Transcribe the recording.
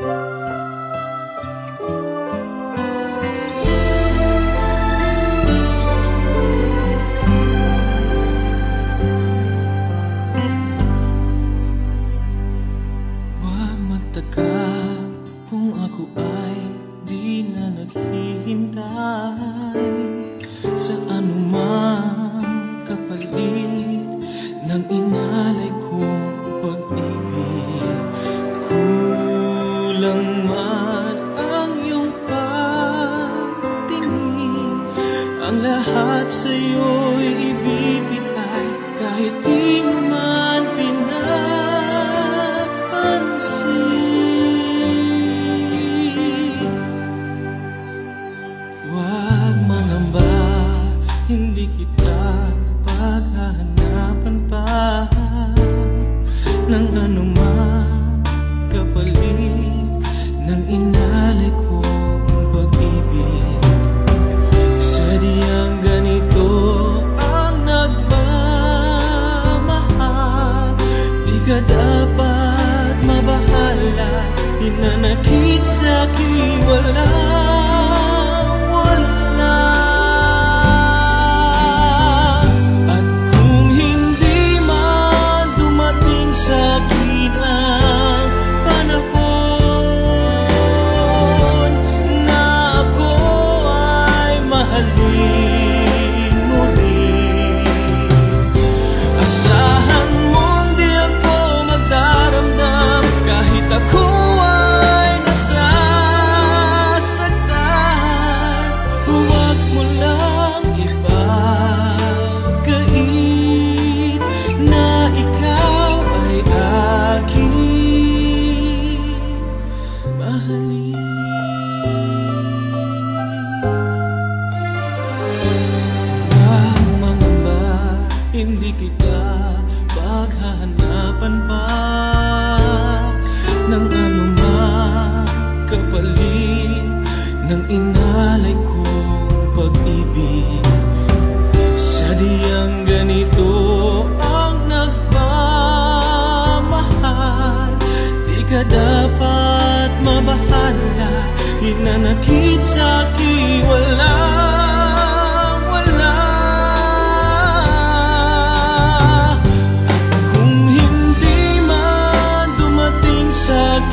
Huwag magtaka kung ako ay di na naghihintay sa anumang kapalit ng inalay kong pag-ibig. Kulang man ang iyong pagtingin, ang lahat sa'yo'y ibibigay kahit di mo man pinapansin. Huwag mangamba, hindi kita paghahanapan pa ng anumang kapalit ng inalay kong pag-ibig. Sadyang ganito ang nagmamahal, di ka dapat mabahala, hinanakit sa'kin walang wala. At kung hindi man dumating sa'kin ang panahon na ako ay mahalin mo rin, asahan mong di ako magdaramdam kahit ako ay nasasaktan. Huwag mo lang ipagkait na ikaw ay aking mahalin. Huwag mangamba, hindi kita paghahanapan pa ng anumang kapalit ng inalay kong pag-ibig. Sadyang ganito ang nagmamahal, di ka dapat mabahala, hinanakit sa'kin walang wala. At kung hindi man dumating sa'kin